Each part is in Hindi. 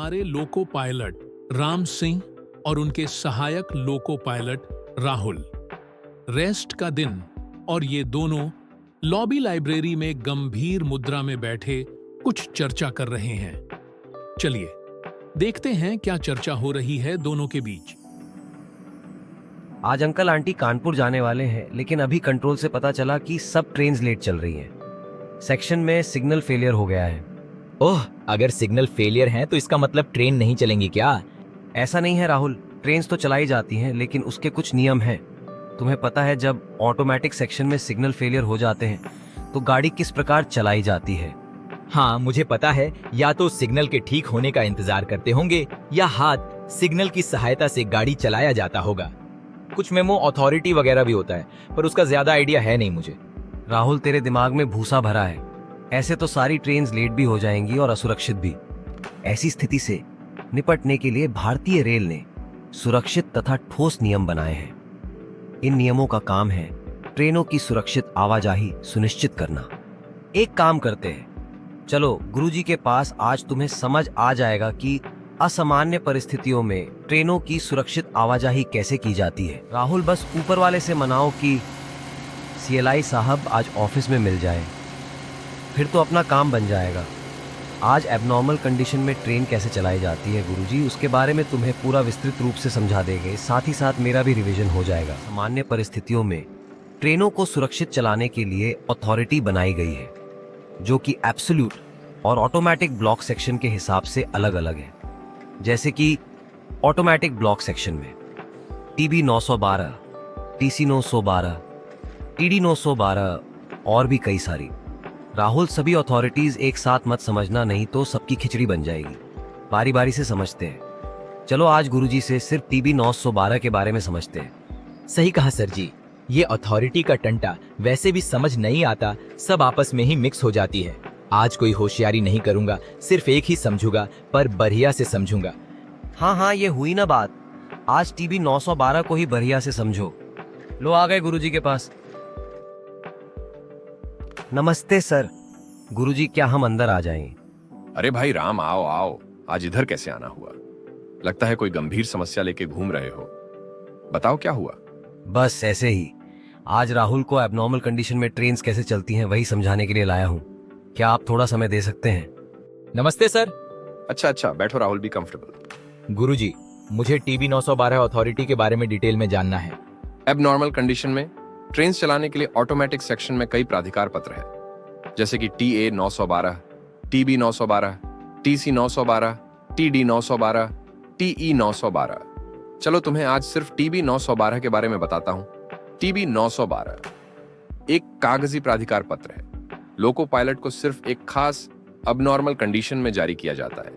हमारे लोको पायलट राम सिंह और उनके सहायक लोको पायलट राहुल। रेस्ट का दिन और ये दोनों लॉबी लाइब्रेरी में गंभीर मुद्रा में बैठे कुछ चर्चा कर रहे हैं। चलिए देखते हैं क्या चर्चा हो रही है दोनों के बीच। आज अंकल आंटी कानपुर जाने वाले हैं, लेकिन अभी कंट्रोल से पता चला कि सब ट्रेन्स लेट चल रही हैं। सेक्शन में सिग्नल फेलियर हो गया है। ओह, अगर सिग्नल फेलियर है तो इसका मतलब ट्रेन नहीं चलेंगी क्या? ऐसा नहीं है राहुल, ट्रेन्स तो चलाई जाती हैं, लेकिन उसके कुछ नियम हैं। तुम्हें पता है जब ऑटोमेटिक सेक्शन में सिग्नल फेलियर हो जाते हैं तो गाड़ी किस प्रकार चलाई जाती है? हाँ, मुझे पता है। या तो सिग्नल के ठीक होने का इंतजार करते होंगे या हाथ सिग्नल की सहायता से गाड़ी चलाया जाता होगा। कुछ मेमो अथॉरिटी वगैरह भी होता है, पर उसका ज्यादा आइडिया है नहीं मुझे। राहुल, तेरे दिमाग में भूसा भरा है। ऐसे तो सारी ट्रेन्स लेट भी हो जाएंगी और असुरक्षित भी। ऐसी स्थिति से निपटने के लिए भारतीय रेल ने सुरक्षित तथा ठोस नियम बनाए हैं। इन नियमों का काम है ट्रेनों की सुरक्षित आवाजाही सुनिश्चित करना। एक काम करते हैं, चलो गुरुजी के पास, आज तुम्हें समझ आ जाएगा कि असामान्य परिस्थितियों में ट्रेनों की सुरक्षित आवाजाही कैसे की जाती है। राहुल, बस ऊपर वाले से मनाओ कि सीएलआई साहब आज ऑफिस में मिल जाए, फिर तो अपना काम बन जाएगा। आज एबनॉर्मल कंडीशन में ट्रेन कैसे चलाई जाती है गुरुजी, उसके बारे में तुम्हें पूरा विस्तृत रूप से समझा देंगे। साथ ही साथ मेरा भी रिवीजन हो जाएगा। सामान्य परिस्थितियों में ट्रेनों को सुरक्षित चलाने के लिए अथॉरिटी बनाई गई है, जो कि एब्सोल्यूट और ऑटोमेटिक ब्लॉक सेक्शन के हिसाब से अलग अलग है। जैसे कि ऑटोमेटिक ब्लॉक सेक्शन में टीबी 912, टीसी 912, टीडी 912 और भी कई सारी। राहुल, सभी अथॉरिटीज एक साथ मत समझना, नहीं तो सबकी खिचड़ी बन जाएगी। बारी बारी से समझते हैं। चलो आज गुरुजी से सिर्फ टीबी 912 के बारे में समझते हैं। सही कहा सर जी। ये अथॉरिटी का टंटा वैसे भी समझ नहीं आता, सब आपस में ही मिक्स हो जाती है। आज कोई होशियारी नहीं करूंगा, सिर्फ एक ही समझूंगा, पर बढ़िया से समझूंगा। हाँ, ये हुई ना बात। आज टीबी 912 को ही बढ़िया से समझो। लो, आ गए गुरुजी के पास। नमस्ते सर। गुरुजी, क्या हम अंदर आ जाएं? अरे भाई राम, आओ आओ। आज इधर कैसे आना हुआ? लगता है कोई गंभीर समस्या लेके घूम रहे हो। बताओ क्या हुआ? बस ऐसे ही। आज राहुल को एबनॉर्मल कंडीशन में ट्रेन्स कैसे चलती हैं वही समझाने के लिए लाया हूँ। क्या आप थोड़ा समय दे सकते हैं? नमस्ते सर। अच्छा, बैठो राहुल, भी कंफर्टेबल। गुरुजी, मुझे टीबी 912 अथॉरिटी के बारे में डिटेल में जानना है। एबनॉर्मल कंडीशन में ट्रेन चलाने के लिए ऑटोमेटिक सेक्शन में कई प्राधिकार पत्र है, जैसे कि TA 912, TB 912, TC 912, TD 912, TE 912। चलो तुम्हें आज सिर्फ टीबी 912 के बारे में बताता हूं। टीबी 912 एक कागजी प्राधिकार पत्र है। लोको पायलट को सिर्फ एक खास अबनॉर्मल कंडीशन में जारी किया जाता है,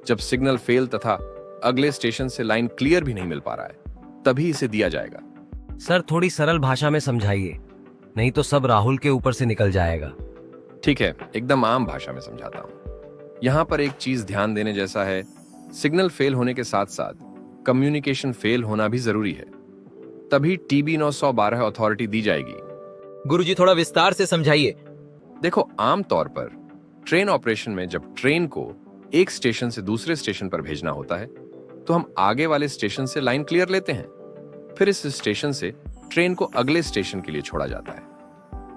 जब सिग्नल फेल तथा अगले स्टेशन से लाइन क्लियर भी नहीं मिल पा रहा है, तभी इसे दिया जाएगा। सर, थोड़ी सरल भाषा में समझाइए, नहीं तो सब राहुल के ऊपर से निकल जाएगा। ठीक है, एकदम आम भाषा में समझाता हूं। यहां पर एक चीज ध्यान देने जैसा है, सिग्नल फेल होने के साथ साथ कम्युनिकेशन फेल होना भी जरूरी है, तभी टीबी 912 अथॉरिटी दी जाएगी। गुरुजी, थोड़ा विस्तार से समझाइए। देखो, आमतौर पर ट्रेन ऑपरेशन में जब ट्रेन को एक स्टेशन से दूसरे स्टेशन पर भेजना होता है, तो हम आगे वाले स्टेशन से लाइन क्लियर लेते हैं, फिर इस स्टेशन से ट्रेन को अगले स्टेशन के लिए छोड़ा जाता है।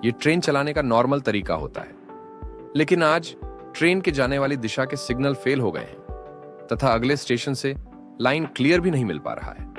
यह ट्रेन चलाने का नॉर्मल तरीका होता है। लेकिन आज ट्रेन के जाने वाली दिशा के सिग्नल फेल हो गए हैं तथा अगले स्टेशन से लाइन क्लियर भी नहीं मिल पा रहा है,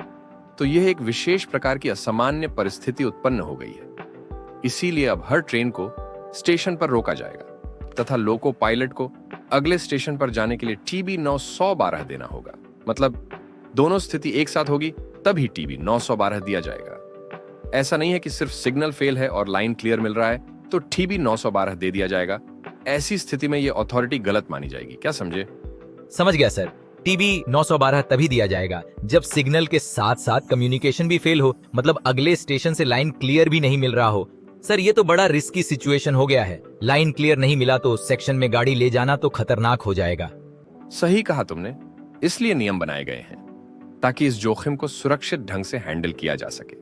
तो यह एक विशेष प्रकार की असामान्य परिस्थिति उत्पन्न हो गई है। इसीलिए अब हर ट्रेन को स्टेशन पर रोका जाएगा तथा लोको पायलट को अगले स्टेशन पर जाने के लिए टीबी 912 देना होगा। मतलब दोनों स्थिति एक साथ होगी, तभी टीबी 912 दिया जाएगा। ऐसा नहीं है कि सिर्फ सिग्नल फेल है और लाइन क्लियर मिल रहा है तो टीबी 912 दे दिया जाएगा। ऐसी स्थिति में यह अथॉरिटी गलत मानी जाएगी। क्या समझे? समझ गया सर। टीबी 912 तभी दिया जाएगा जब सिग्नल के साथ साथ कम्युनिकेशन भी फेल हो, मतलब अगले स्टेशन से लाइन क्लियर भी नहीं मिल रहा हो। सर, ये तो बड़ा रिस्की सिचुएशन हो गया है। लाइन क्लियर नहीं मिला तो सेक्शन में गाड़ी ले जाना तो खतरनाक हो जाएगा। सही कहा तुमने। इसलिए नियम बनाए गए हैं ताकि इस जोखिम को सुरक्षित ढंग से हैंडल किया जा सके।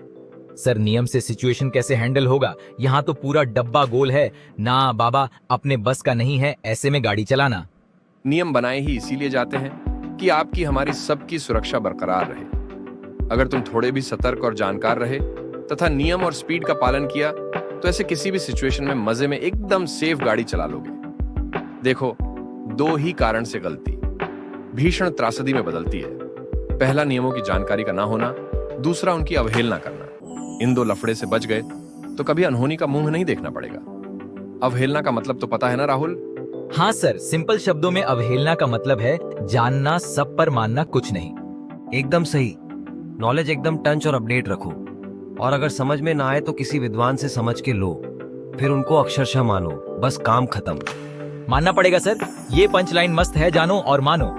सर, नियम से सिचुएशन कैसे हैंडल होगा? यहाँ तो पूरा डब्बा गोल है ना बाबा, अपने बस का नहीं है ऐसे में गाड़ी चलाना। नियम बनाए ही इसीलिए जाते हैं कि आपकी हमारी सबकी सुरक्षा बरकरार रहे। अगर तुम थोड़े भी सतर्क और जानकार रहे तथा नियम और स्पीड का पालन किया तो ऐसे किसी भी सिचुएशन में मजे में एकदम सेफ गाड़ी चला लोगे। देखो, दो ही कारण से गलती भीषण त्रासदी में बदलती है। पहला, नियमों की जानकारी का ना होना, दूसरा उनकी अवहेलना करना। इन दो लफड़े से बच गए तो कभी अनहोनी का मुंह नहीं देखना पड़ेगा। अवहेलना का मतलब तो पता है ना राहुल? हाँ सर, सिंपल शब्दों में अवहेलना का मतलब है जानना, सब पर मानना कुछ नहीं। एकदम सही। नॉलेज एकदम टंच और अपडेट रखो, और अगर समझ में ना आए तो किसी विद्वान से समझ के लो, फिर उनको अक्षरशः मानो, बस काम खत्म। मानना पड़ेगा सर, ये पंच लाइन मस्त है, जानो और मानो।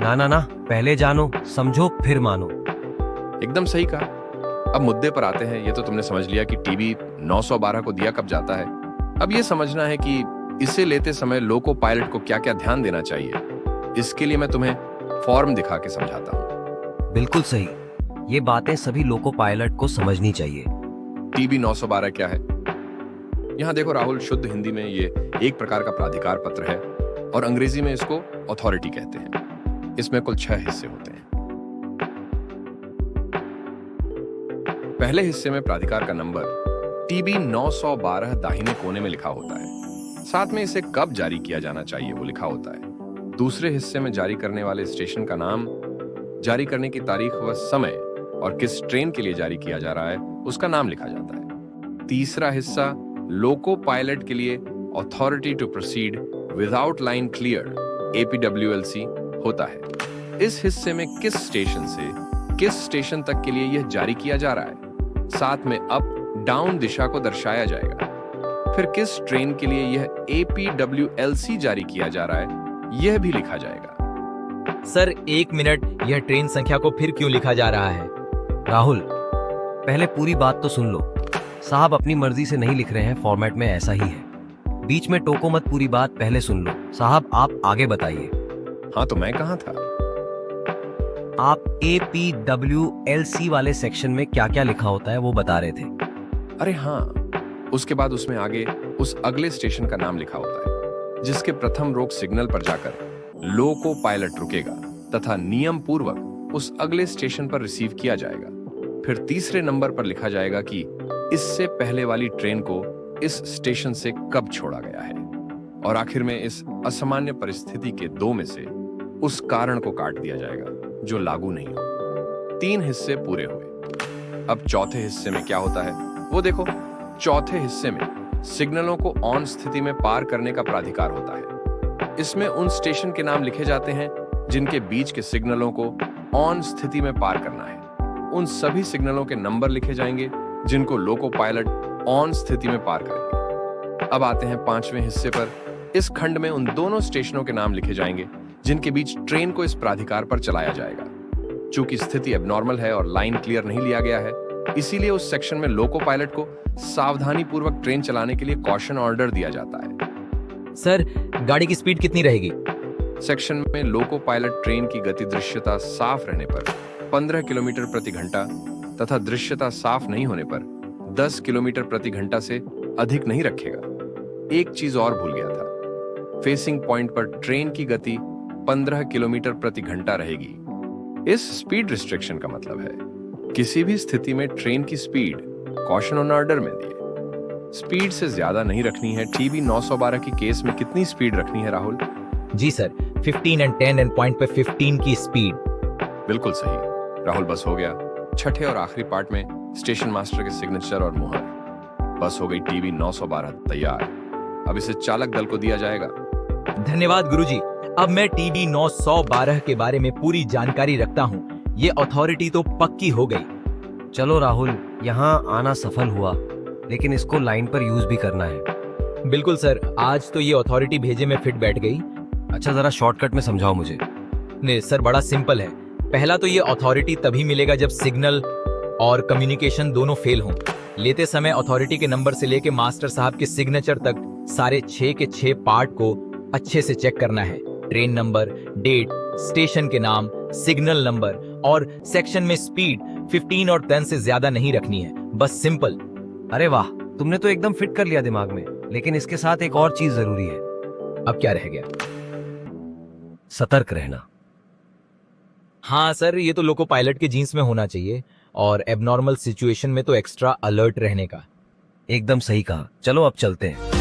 ना ना ना, पहले जानो, समझो, फिर मानो। एकदम सही कहा। अब मुद्दे पर आते हैं। ये तो तुमने समझ लिया कि टीवी 912 को दिया कब जाता है। अब ये समझना है कि इसे लेते समय लोको पायलट को क्या क्या ध्यान देना चाहिए। इसके लिए मैं तुम्हें फॉर्म दिखा के समझाता हूँ। बिल्कुल सही। ये बातें सभी लोको पायलट को समझनी चाहिए। टीबी 912 क्या है? यहाँ देखो राहुल, शुद्ध हिंदी में ये एक प्रकार का प्राधिकार पत्र है और अंग्रेजी में इसको अथॉरिटी कहते हैं। इसमें कुल 6 हिस्से होते हैं। पहले हिस्से में प्राधिकार का नंबर टीबी 912 दाहिने कोने में लिखा होता है। साथ में इसे कब जारी किया जाना चाहिए वो लिखा होता है। दूसरे हिस्से में जारी करने वाले स्टेशन का नाम, जारी करने की तारीख व समय और किस ट्रेन के लिए जारी किया जा रहा है उसका नाम लिखा जाता है। तीसरा हिस्सा लोको पायलट के लिए authority to proceed without line clear APWLC होता है। इस हिस्से में किस स्टेशन से किस स्टेशन तक के लिए यह जारी किया जा रहा है, साथ में अप डाउन दिशा को दर्शाया जाएगा। फिर किस ट्रेन के लिए यह APWLC जारी किया जा रहा है यह भी लिखा जाएगा। सर 1 मिनट, यह ट्रेन संख्या को फिर क्यों लिखा जा रहा है? राहुल, पहले पूरी बात तो सुन लो। साहब अपनी मर्जी से नहीं लिख रहे हैं, फॉर्मेट में ऐसा ही है। बीच में टोको मत, पूरी बात पहले सुन लो। साहब आप आगे बताइए। हाँ, तो मैं कहाँ था? आप APWLC वाले सेक्शन में क्या क्या लिखा होता है वो बता रहे थे। अरे हाँ, उसके बाद उसमें आगे उस अगले स्टेशन का नाम लिखा होता है जिसके प्रथम रोक सिग्नल पर जाकर लोको पायलट रुकेगा तथा नियम पूर्वक उस अगले स्टेशन पर रिसीव किया जाएगा। फिर तीसरे नंबर पर लिखा जाएगा कि इससे पहले वाली ट्रेन को इस स्टेशन से कब छोड़ा गया है, और आखिर में इस असामान्य परिस्थिति के 2 में से उस कारण को काट दिया जाएगा जो लागू नहीं हो। 3 हिस्से पूरे हुए। अब चौथे हिस्से में क्या होता है वो देखो। चौथे हिस्से में सिग्नलों को ऑन स्थिति में पार करने का प्राधिकार होता है। इसमें उन स्टेशन के नाम लिखे जाते हैं जिनके बीच के सिग्नलों को ऑन स्थिति में पार करना है। उन सभी सिग्नलों के नंबर लिखे जाएंगे जिनको लोको पायलट ऑन स्थिति में पार करेंगे। अब आते हैं 5वें हिस्से पर। इस खंड में उन दोनों स्टेशनों के नाम लिखे जाएंगे जिनके बीच ट्रेन को इस प्राधिकार पर चलाया जाएगा। चूंकि स्थिति एबनॉर्मल है और लाइन क्लियर नहीं लिया गया है, इसीलिए उस सेक्शन में लोको पायलट को सावधानी पूर्वक ट्रेन चलाने के लिए कॉशन ऑर्डर दिया जाता है। सर गाड़ी की स्पीड कितनी रहेगी? सेक्शन में लोको पायलट ट्रेन की गति दृश्यता साफ रहने पर 15 किलोमीटर प्रति घंटा तथा दृश्यता साफ नहीं होने पर 10 किलोमीटर प्रति घंटा से अधिक नहीं रखेगा। एक चीज और भूल गया था, फेसिंग पॉइंट पर ट्रेन की गति 15 किलोमीटर प्रति घंटा रहेगी। इस स्पीड रिस्ट्रिक्शन का मतलब है किसी भी स्थिति में ट्रेन की स्पीड कॉशन ऑन ऑर्डर में दिए स्पीड से ज्यादा नहीं रखनी है। टीबी 912 की केस में कितनी स्पीड रखनी है राहुल? जी सर, 15 एंड 10 एंड पॉइंट पे 15 की स्पीड। बिल्कुल सही राहुल, बस हो गया। छठे और आखिरी पार्ट में स्टेशन मास्टर के सिग्नेचर और मुहर। बस हो गई टीबी 912 तैयार। अब इसे चालक दल को दिया जाएगा। धन्यवाद गुरुजी। अब मैं टीबी 912 के बारे में पूरी जानकारी रखता हूँ। ये अथॉरिटी तो पक्की हो गई। चलो राहुल, यहाँ आना सफल हुआ, लेकिन इसको लाइन पर यूज भी करना है। बिल्कुल सर, आज तो ये अथॉरिटी भेजे में फिट बैठ गई। अच्छा, जरा शॉर्टकट में समझाओ मुझे। नहीं सर, बड़ा सिंपल है। पहला तो ये अथॉरिटी तभी मिलेगा जब सिग्नल और कम्युनिकेशन दोनों फेल हों। लेते समय अथॉरिटी के नंबर से लेके मास्टर साहब के सिग्नेचर तक सारे 6 के 6 पार्ट को अच्छे से चेक करना है। ट्रेन नंबर, डेट, स्टेशन के नाम, सिग्नल नंबर और सेक्शन में स्पीड 15 और 10 से ज्यादा नहीं रखनी है। बस सिंपल। अरे वाह, तुमने तो एकदम फिट कर लिया दिमाग में। लेकिन इसके साथ एक और चीज जरूरी है। अब क्या रह गया? सतर्क रहना। हाँ सर, ये तो लोको पायलट के जीन्स में होना चाहिए, और एबनॉर्मल सिचुएशन में तो एक्स्ट्रा अलर्ट रहने का। एकदम सही कहा। चलो अब चलते हैं।